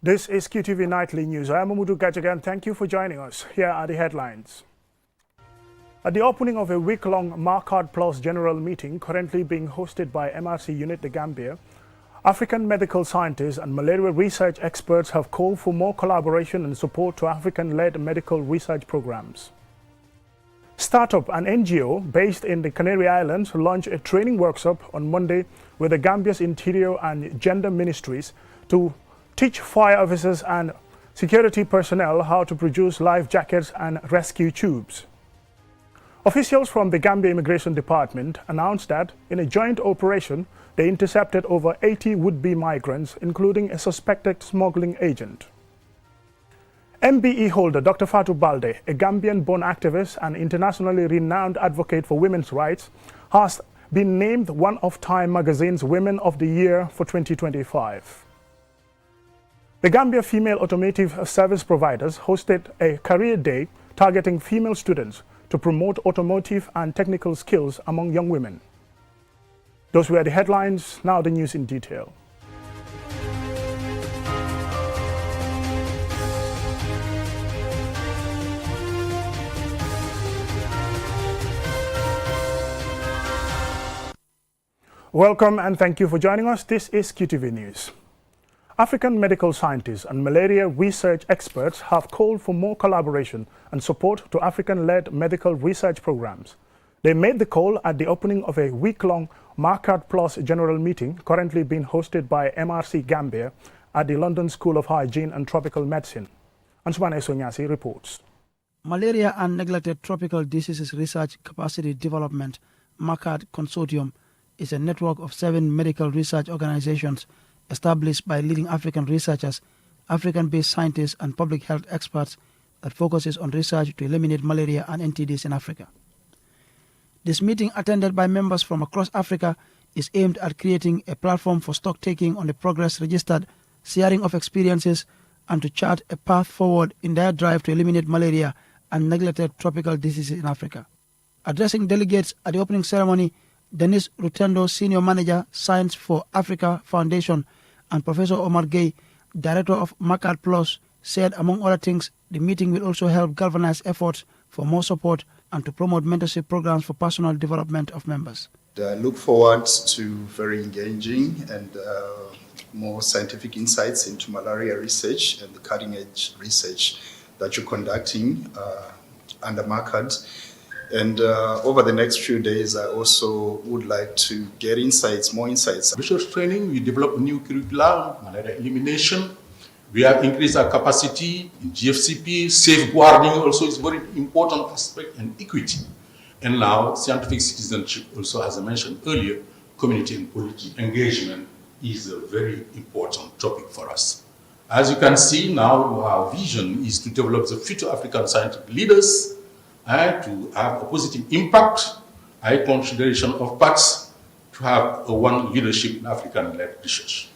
This is QTV Nightly News. I am Mamudu Gajagan. Thank you for joining us. Here are the headlines. At the opening of a week-long Migrant Plus General Meeting currently being hosted by MRC Unit The Gambia, African medical scientists and malaria research experts have called for more collaboration and support to African-led medical research programs. Startup, an NGO based in the Canary Islands, launched a training workshop on Monday with the Gambia's Interior and Gender Ministries to teach fire officers and security personnel how to produce life jackets and rescue tubes. Officials from the Gambia Immigration Department announced that in a joint operation, they intercepted over 80 would-be migrants, including a suspected smuggling agent. MBE holder Dr. Fatou Balde, a Gambian-born activist and internationally renowned advocate for women's rights, has been named one of Time magazine's Women of the Year for 2025. The Gambia Female Automotive Service Providers hosted a career day targeting female students to promote automotive and technical skills among young women. Those were the headlines. Now the news in detail. Welcome and thank you for joining us. This is QTV News. African medical scientists and malaria research experts have called for more collaboration and support to African-led medical research programs. They made the call at the opening of a week-long Migrant Plus General Meeting currently being hosted by MRC Gambia at the London School of Hygiene and Tropical Medicine. Ansumane Sonyasi reports. Malaria and Neglected Tropical Diseases Research Capacity Development Migrant Consortium is a network of 7 medical research organizations established by leading African researchers, African-based scientists and public health experts that focuses on research to eliminate malaria and NTDs in Africa. This meeting, attended by members from across Africa, is aimed at creating a platform for stock-taking on the progress registered, sharing of experiences, and to chart a path forward in their drive to eliminate malaria and neglected tropical diseases in Africa. Addressing delegates at the opening ceremony, Dennis Rutendo, Senior Manager, Science for Africa Foundation, and Professor Omar Gay, Director of Migrant Plus, said, among other things, the meeting will also help galvanize efforts for more support and to promote mentorship programs for personal development of members. I look forward to very engaging and more scientific insights into malaria research and the cutting-edge research that you're conducting under Migrant. And over the next few days, I also would like to get more insights. Research training, we develop new curricula, malaria elimination. We have increased our capacity in GFCP. Safeguarding also is very important aspect, and equity. And now scientific citizenship also, as I mentioned earlier, community and policy engagement is a very important topic for us. As you can see now, our vision is to develop the future African scientific leaders, to have a positive impact, high consideration of parts, to have one leadership in African-led research.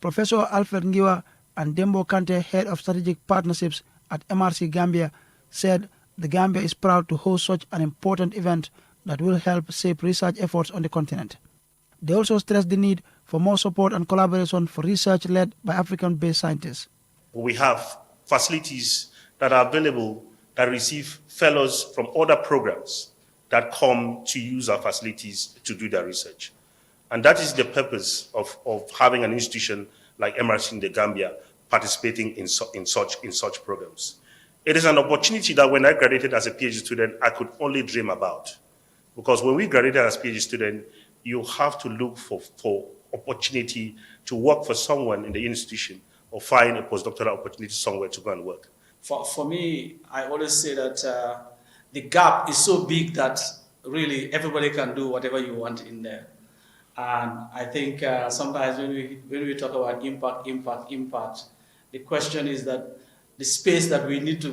Professor Alfred Ngiwa and Dembo Kante, Head of Strategic Partnerships at MRC Gambia, said the Gambia is proud to host such an important event that will help shape research efforts on the continent. They also stressed the need for more support and collaboration for research led by African-based scientists. We have facilities that are available that receive fellows from other programs that come to use our facilities to do their research. And that is the purpose of having an institution like MRC in the Gambia participating in such programs. It is an opportunity that when I graduated as a PhD student, I could only dream about. Because when we graduated as PhD student, you have to look for opportunity to work for someone in the institution or find a postdoctoral opportunity somewhere to go and work. For me, I always say that the gap is so big that really everybody can do whatever you want in there. And I think sometimes when we talk about impact, the question is that the space that we need to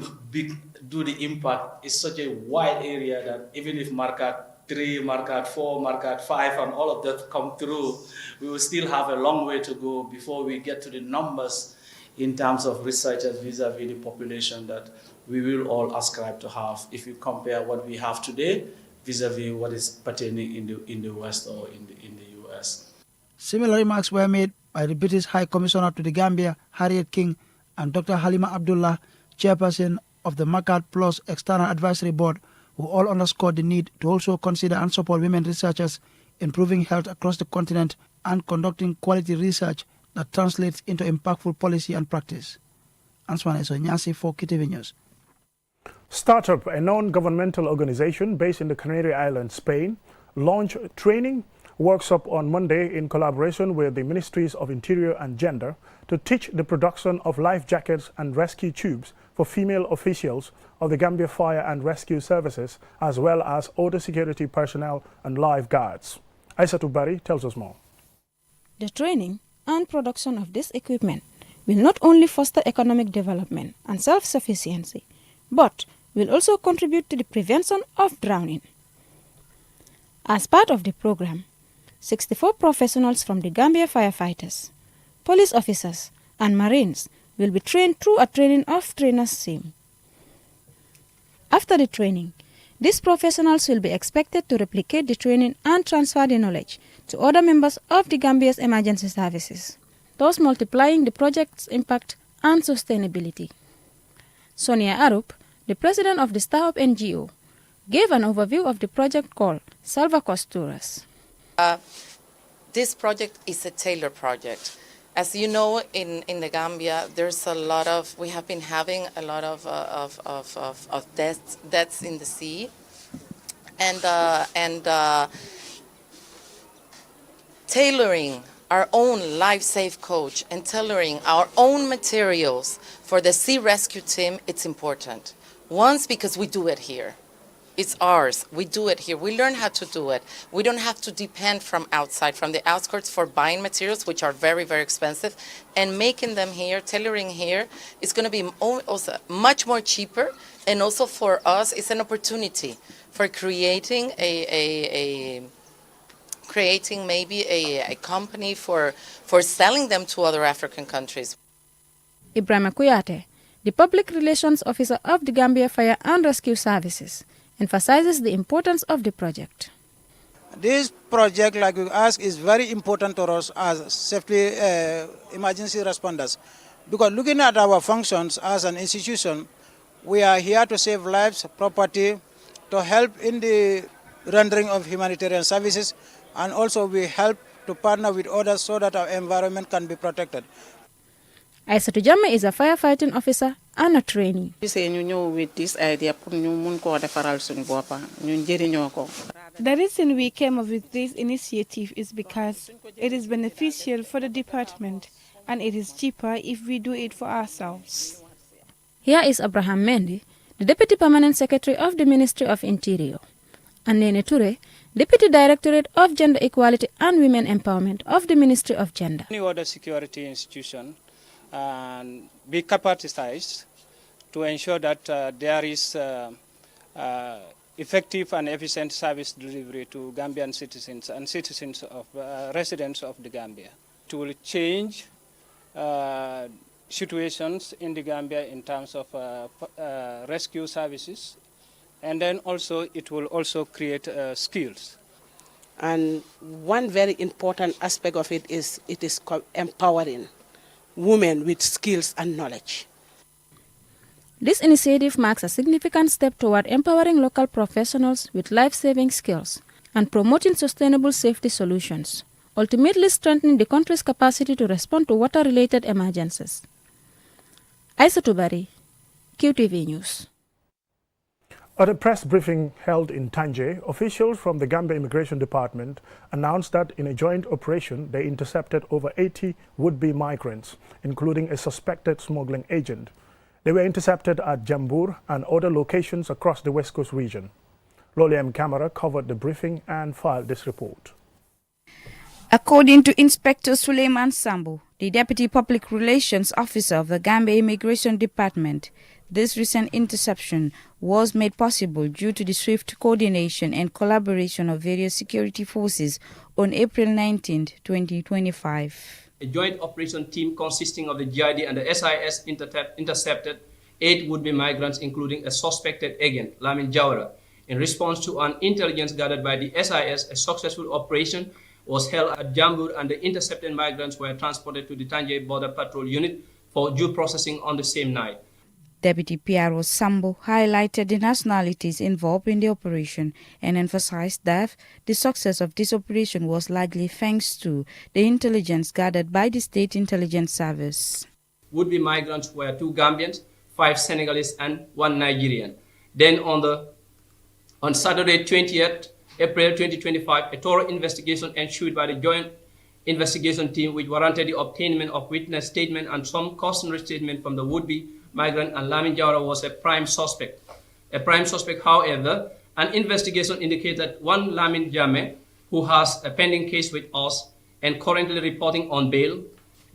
do the impact is such a wide area that even if Migrant 3, Migrant 4, Migrant 5, and all of that come through, we will still have a long way to go before we get to the numbers in terms of researchers vis-a-vis the population that we will all ascribe to have if you compare what we have today vis-a-vis what is pertaining in the West or in the US. Similar remarks were made by the British High Commissioner to the Gambia, Harriet King, and Dr. Halima Abdullah, chairperson of the Makat Plus External Advisory Board, who all underscored the need to also consider and support women researchers improving health across the continent and conducting quality research that translates into impactful policy and practice. Answana Nyasi for KTV News. Startup, a non-governmental organization based in the Canary Islands, Spain, launched training workshop on Monday in collaboration with the Ministries of Interior and Gender to teach the production of life jackets and rescue tubes for female officials of the Gambia Fire and Rescue Services, as well as other security personnel and lifeguards. Aissatou Bari tells us more. The training and production of this equipment will not only foster economic development and self-sufficiency, but will also contribute to the prevention of drowning. As part of the program, 64 professionals from the Gambia firefighters, police officers, and Marines will be trained through a training of trainers team. After the training, these professionals will be expected to replicate the training and transfer the knowledge to other members of the Gambia's emergency services, thus multiplying the project's impact and sustainability. Sonia Arup, the president of the Startup NGO, gave an overview of the project called Salva Costuras. This project is a tailor project. As you know, in the Gambia, we have been having a lot of deaths in the sea, and tailoring our own life-safe coach and tailoring our own materials for the sea rescue team, it's important. Once, because we do it here. It's ours. We do it here. We learn how to do it. We don't have to depend from outside, from the outskirts, for buying materials, which are very, very expensive, and making them here, tailoring here, is going to be also much more cheaper. And also for us, it's an opportunity for creating maybe a company for selling them to other African countries. Ibrahima Kuyate, the Public Relations Officer of the Gambia Fire and Rescue Services, emphasizes the importance of the project. This project, like we asked, is very important to us as safety emergency responders, because looking at our functions as an institution, we are here to save lives, property, to help in the rendering of humanitarian services, and also we help to partner with others so that our environment can be protected. Aissatou Jammeh is a firefighting officer and a trainee. With this idea, the reason we came up with this initiative is because it is beneficial for the department and it is cheaper if we do it for ourselves. Here is Abraham Mendy, the Deputy Permanent Secretary of the Ministry of Interior, and Nene Toure, Deputy Directorate of Gender Equality and Women Empowerment of the Ministry of Gender. Any other security institution and be capacitized to ensure that there is effective and efficient service delivery to Gambian citizens and citizens of residents of the Gambia. It will change situations in the Gambia in terms of rescue services, and then also it will also create skills. And one very important aspect of it is empowering women with skills and knowledge. This initiative marks a significant step toward empowering local professionals with life-saving skills and promoting sustainable safety solutions, ultimately strengthening the country's capacity to respond to water-related emergencies. Aissatou Bari, QTV News. At a press briefing held in Tanje, officials from the Gambia Immigration Department announced that in a joint operation they intercepted over 80 would-be migrants, including a suspected smuggling agent. They were intercepted at Jambur and other locations across the West Coast region. Loliam Camara covered the briefing and filed this report. According to Inspector Suleiman Sambu, the Deputy Public Relations Officer of the Gambia Immigration Department, this recent interception was made possible due to the swift coordination and collaboration of various security forces on April 19, 2025. A joint operation team consisting of the GID and the SIS intercepted 8 would-be migrants, including a suspected agent, Lamin Jawara. In response to an intelligence gathered by the SIS, a successful operation was held at Jambur and the intercepted migrants were transported to the Tanje Border Patrol Unit for due processing on the same night. Deputy PRO Sambo highlighted the nationalities involved in the operation and emphasized that the success of this operation was largely thanks to the intelligence gathered by the State Intelligence Service. Would-be migrants were 2 Gambians, 5 Senegalese, and 1 Nigerian. Then on Saturday, 20th April 2025, a thorough investigation ensued by the Joint Investigation Team, which warranted the obtainment of witness statement and some cautionary statement from the would-be migrant, and Lamin Jawara was a prime suspect. However, an investigation indicates that one Lamin Jame, who has a pending case with us and currently reporting on bail,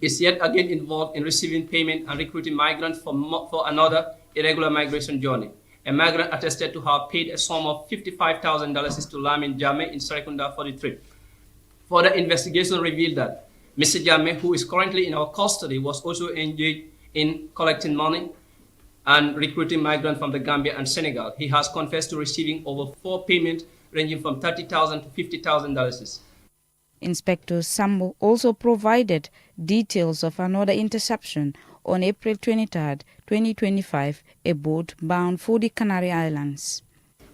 is yet again involved in receiving payment and recruiting migrants for another irregular migration journey. A migrant attested to have paid a sum of $55,000 to Lamin Jame in Serekunda for the trip. Further investigation revealed that Mr. Jame, who is currently in our custody, was also engaged in collecting money and recruiting migrants from the Gambia and Senegal. He has confessed to receiving over 4 payments ranging from $30,000 to $50,000. Inspector Sambo also provided details of another interception on April 23, 2025, a boat bound for the Canary Islands.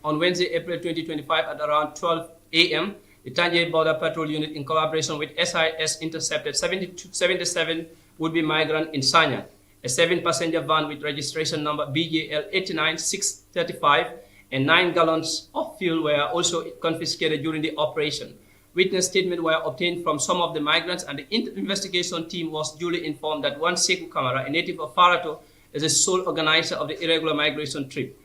On Wednesday, April 2025, at around 12 a.m., the Tangier Border Patrol Unit, in collaboration with SIS, intercepted 77 would-be migrants in Sanya. A 7-passenger van with registration number BJL 89635 and 9 gallons of fuel were also confiscated during the operation. Witness statements were obtained from some of the migrants, and the investigation team was duly informed that one Sekou Kamara, a native of Farato, is the sole organizer of the irregular migration trip.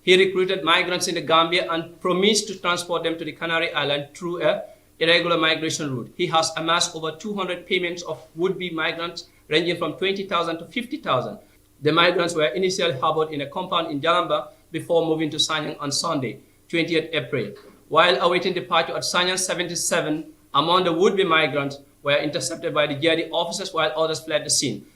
He recruited migrants in the Gambia and promised to transport them to the Canary Island through a irregular migration route. He has amassed over 200 payments of would-be migrants ranging from $20,000 to $50,000. The migrants were initially harbored in a compound in Jalamba before moving to Sanyang on Sunday, 20th April. While awaiting departure at Sanyang, 77 among the would-be migrants were intercepted by the GID officers while others fled the scene.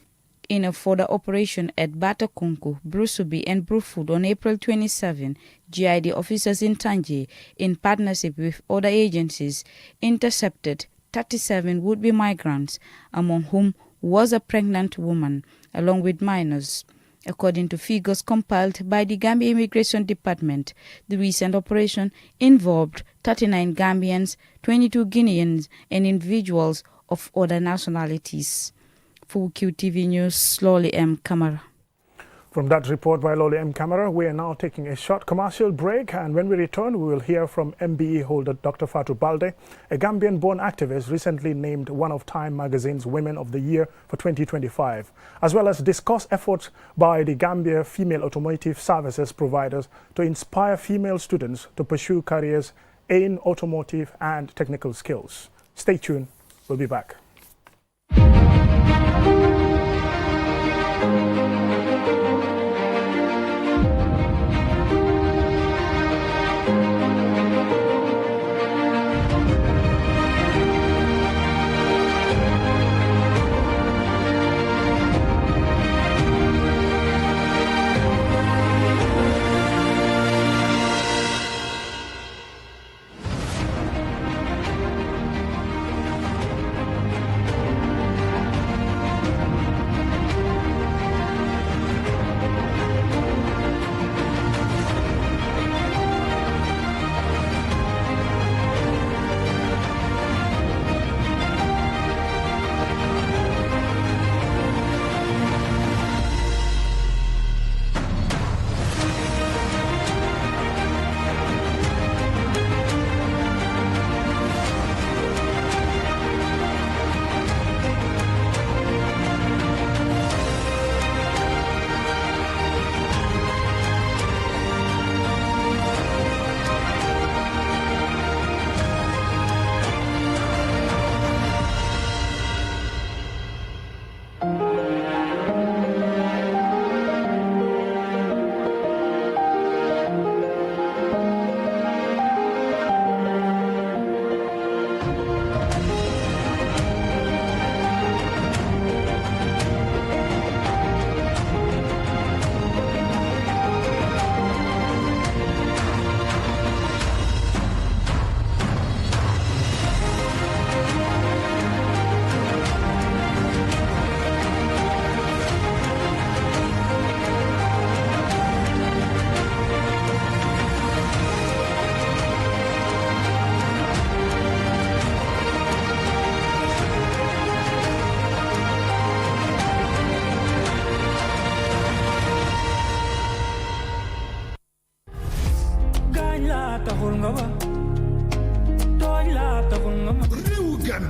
In a further operation at Batakunku, Brusubi and Brufut on April 27, GID officers in Tangier, in partnership with other agencies, intercepted 37 would-be migrants, among whom was a pregnant woman, along with minors. According to figures compiled by the Gambia Immigration Department, the recent operation involved 39 Gambians, 22 Guineans, and individuals of other nationalities. For QTV News, Loli M. Kamara. From that report by Loli M. Kamara, we are now taking a short commercial break, and when we return, we will hear from MBE holder Dr. Fatou Balde, a Gambian-born activist recently named one of Time magazine's Women of the Year for 2025, as well as discuss efforts by the Gambia female automotive services providers to inspire female students to pursue careers in automotive and technical skills. Stay tuned, we'll be back.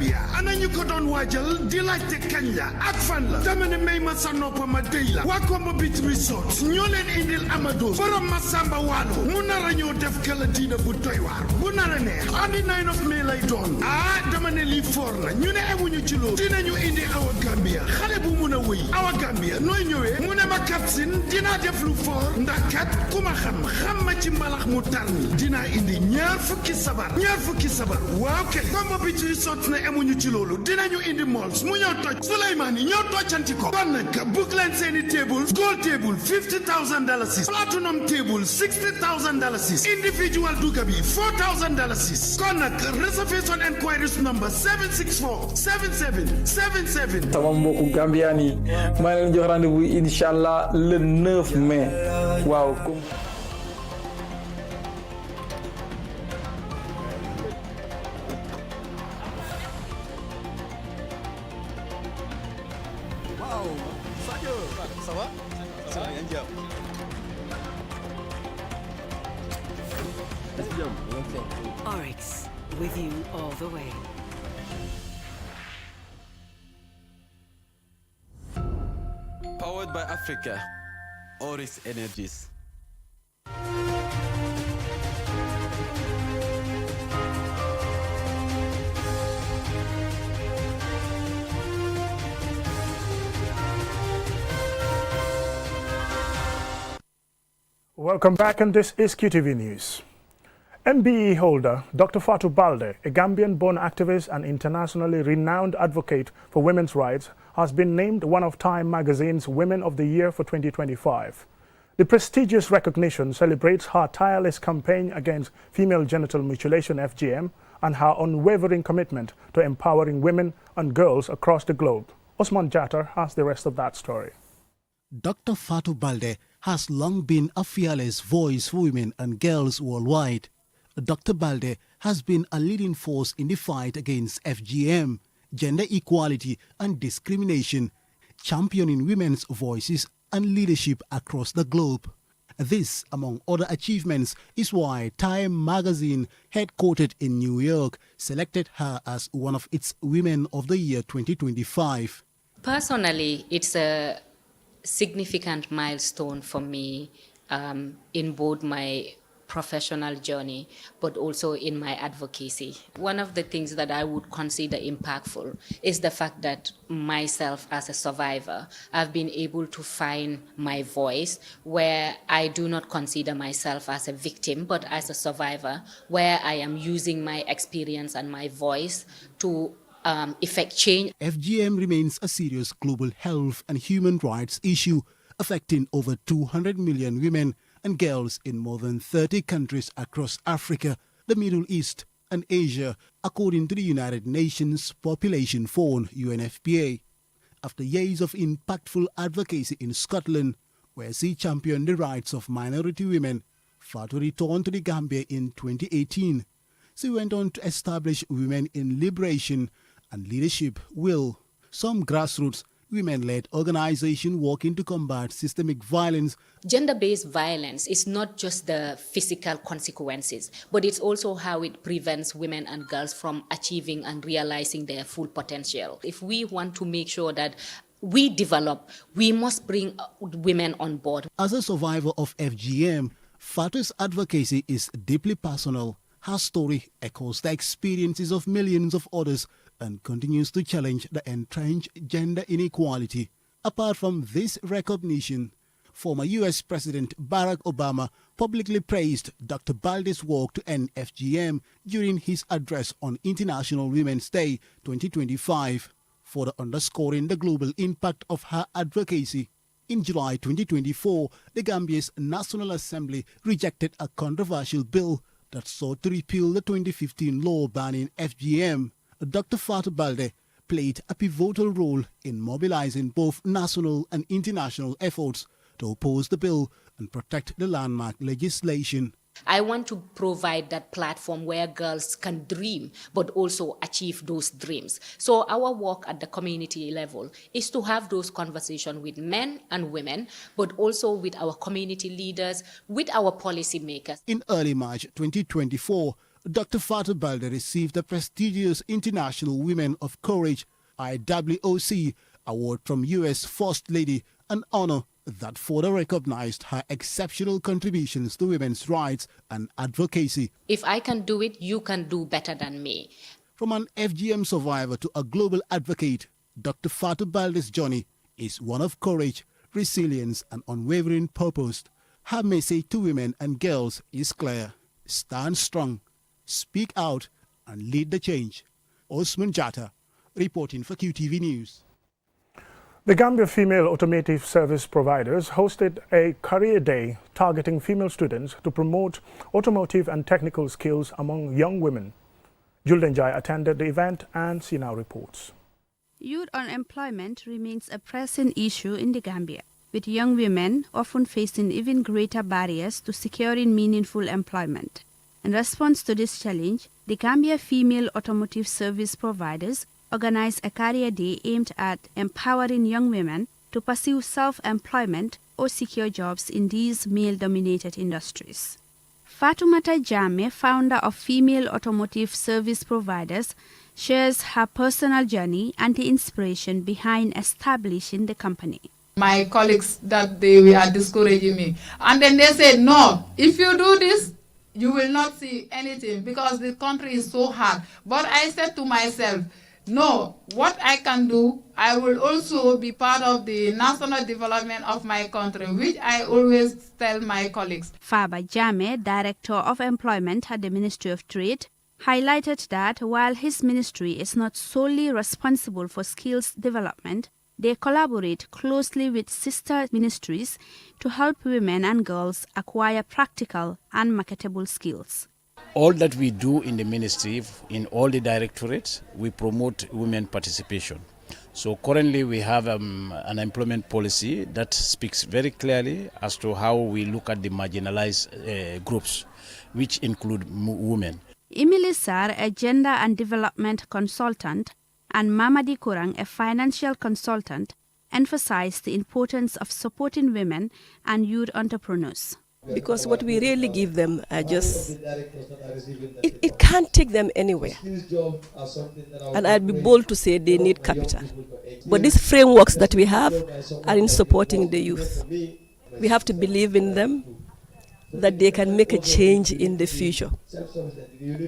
Gambia ana ñu ko doon waajal di laajte kañ la ak fan la dama ne may ma sa noppa ma dey la waa Kombo Beach Resort ñoo leen indil Amadou borom Masamba Waalo mu nar a ñoo def kala diina bu doy waar bu nar a neex andi 9 of May lay doon dama ne lii foor la ñu ne amuñu ci loolu dinañu indi Awa Gambia xale bu mun a wëy Awa Gambia nooy ñëwee mu ne ma Kapsin dinaa def lu foor ndax kat ku ma xam ma ci mbalax mu tar mi dinaa indi ñaar fukki sabar waaw kay Kombo Beach Resort ne amuñu ci loolu dinañu indi malls mu ñëw toj Souleymane yi ñëw toccanti ko kon nag book leen seeni tables gold table $50,000 platinum table $60,000 individual duga bi $4,000 kon nag reservation enquiries number 764-7777 sama mbokku Gambien yi maa leen jox rendez-vous inshallah le 9 mai waaw Oryx, with you all the way. Powered by Africa, Oryx Energies. Welcome back, and this is QTV News. MBE holder Dr. Fatou Balde, a Gambian-born activist and internationally renowned advocate for women's rights, has been named one of Time magazine's Women of the Year for 2025. The prestigious recognition celebrates her tireless campaign against female genital mutilation (FGM) and her unwavering commitment to empowering women and girls across the globe. Osman Jatter has the rest of that story. Dr. Fatou Balde has long been a fearless voice for women and girls worldwide. Dr. Balde has been a leading force in the fight against FGM, gender equality and discrimination, championing women's voices and leadership across the globe. This, among other achievements, is why Time magazine, headquartered in New York, selected her as one of its Women of the Year 2025. Personally, it's a significant milestone for me in both my professional journey, but also in my advocacy. One of the things that I would consider impactful is the fact that myself as a survivor, I've been able to find my voice where I do not consider myself as a victim, but as a survivor, where I am using my experience and my voice to effect change. FGM remains a serious global health and human rights issue, affecting over 200 million women and girls in more than 30 countries across Africa, the Middle East and Asia, according to the United Nations Population Fund, UNFPA. After years of impactful advocacy in Scotland, where she championed the rights of minority women, Fatou returned to the Gambia in 2018. She went on to establish Women in Liberation and Leadership WILL, some grassroots women-led organizations working to combat systemic violence. Gender-based violence is not just the physical consequences, but it's also how it prevents women and girls from achieving and realizing their full potential. If we want to make sure that we develop, we must bring women on board. As a survivor of FGM, Fatou's advocacy is deeply personal. Her story echoes the experiences of millions of others and continues to challenge the entrenched gender inequality. Apart from this recognition, former U.S. President Barack Obama publicly praised Dr. Balde's work to end FGM during his address on International Women's Day 2025, further underscoring the global impact of her advocacy. In July 2024, the Gambia's National Assembly rejected a controversial bill that sought to repeal the 2015 law banning FGM. Dr. Fatou Balde played a pivotal role in mobilizing both national and international efforts to oppose the bill and protect the landmark legislation. I want to provide that platform where girls can dream, but also achieve those dreams. So our work at the community level is to have those conversations with men and women, but also with our community leaders, with our policymakers. In early March 2024, Dr. Fatou Balde received the prestigious International Women of Courage IWOC award from U.S. First Lady, an honor that further recognized her exceptional contributions to women's rights and advocacy. If I can do it, you can do better than me. From an FGM survivor to a global advocate, Dr. Fatou Balde's journey is one of courage, resilience, and unwavering purpose. Her message to women and girls is clear: stand strong, speak out, and lead the change. Osman Jatta, reporting for QTV News. The Gambia Female Automotive Service Providers hosted a career day targeting female students to promote automotive and technical skills among young women. Julden Jai attended the event and she now reports. Youth unemployment remains a pressing issue in the Gambia, with young women often facing even greater barriers to securing meaningful employment. In response to this challenge, the Gambia Female Automotive Service Providers organized a career day aimed at empowering young women to pursue self-employment or secure jobs in these male-dominated industries. Fatoumata Jammeh, founder of Female Automotive Service Providers, shares her personal journey and the inspiration behind establishing the company. My colleagues that they were discouraging me, and then they said, no, if you do this, you will not see anything because the country is so hard. But I said to myself, no, what I can do, I will also be part of the national development of my country, which I always tell my colleagues. Faba Jammeh, Director of Employment at the Ministry of Trade, highlighted that while his ministry is not solely responsible for skills development, they collaborate closely with sister ministries to help women and girls acquire practical and marketable skills. All that we do in the ministry, in all the directorates, we promote women participation. So currently we have an employment policy that speaks very clearly as to how we look at the marginalized groups, which include women. Emily Sar, a gender and development consultant, and Mamadi Kurang, a financial consultant, emphasized the importance of supporting women and youth entrepreneurs. Because what we really give them are just, it can't take them anywhere. And I'd be bold to say they need capital. But these frameworks that we have are in supporting the youth. We have to believe in them, that they can make a change in the future,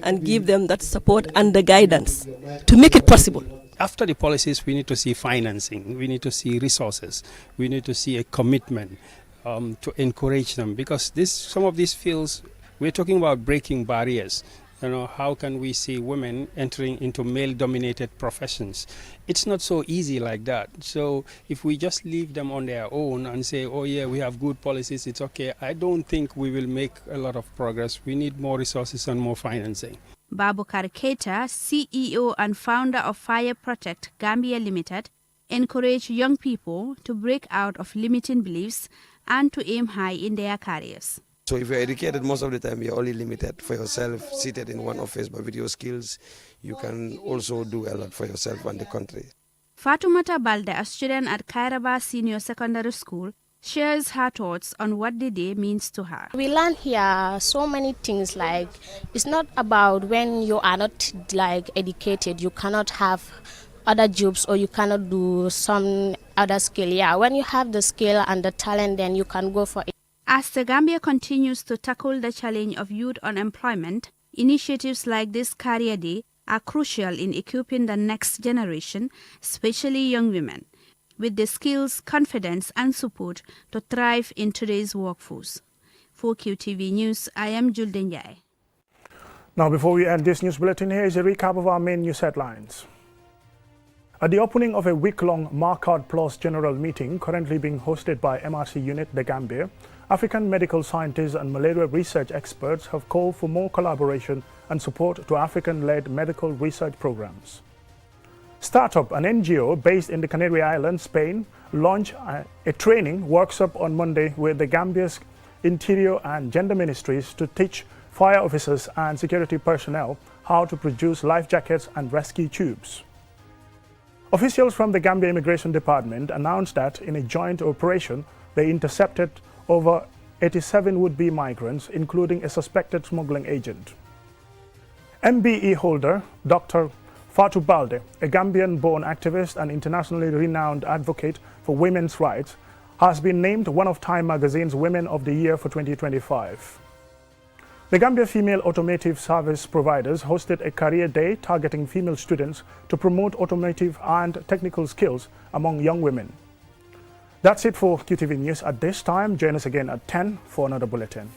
and give them that support and the guidance to make it possible. After the policies, we need to see financing, we need to see resources, we need to see a commitment to encourage them, because some of these fields, we're talking about breaking barriers. You know, how can we see women entering into male-dominated professions? It's not so easy like that. So if we just leave them on their own and say, oh yeah, we have good policies, it's okay, I don't think we will make a lot of progress. We need more resources and more financing. Babukar Keita, CEO and founder of Fire Protect Gambia Limited, encourage young people to break out of limiting beliefs and to aim high in their careers. So if you're educated, most of the time you're only limited for yourself, seated in one office, but with your skills, you can also do a lot for yourself and the country. Fatoumata Balde, a student at Kairaba Senior Secondary School, shares her thoughts on what the day means to her. We learn here so many things, like it's not about when you are not educated, you cannot have other jobs or you cannot do some other skill. Yeah, when you have the skill and the talent, then you can go for it. As the Gambia continues to tackle the challenge of youth unemployment, initiatives like this Career Day are crucial in equipping the next generation, especially young women, with the skills, confidence and support to thrive in today's workforce. For QTV News, I am Julden Jai. Now, before we end this news bulletin, here is a recap of our main news headlines. At the opening of a week-long Marcard Plus General Meeting currently being hosted by MRC Unit The Gambia, African medical scientists and malaria research experts have called for more collaboration and support to African-led medical research programs. Startup, an NGO based in the Canary Islands, Spain, launched a training workshop on Monday with the Gambia's Interior and Gender Ministries to teach fire officers and security personnel how to produce life jackets and rescue tubes. Officials from the Gambia Immigration Department announced that in a joint operation, they intercepted over 87 would-be migrants, including a suspected smuggling agent. MBE holder Dr. Fatou Balde, a Gambian-born activist and internationally renowned advocate for women's rights, has been named one of Time magazine's Women of the Year for 2025. The Gambia Female Automotive Service Providers hosted a career day targeting female students to promote automotive and technical skills among young women. That's it for QTV News at this time. Join us again at 10 for another bulletin.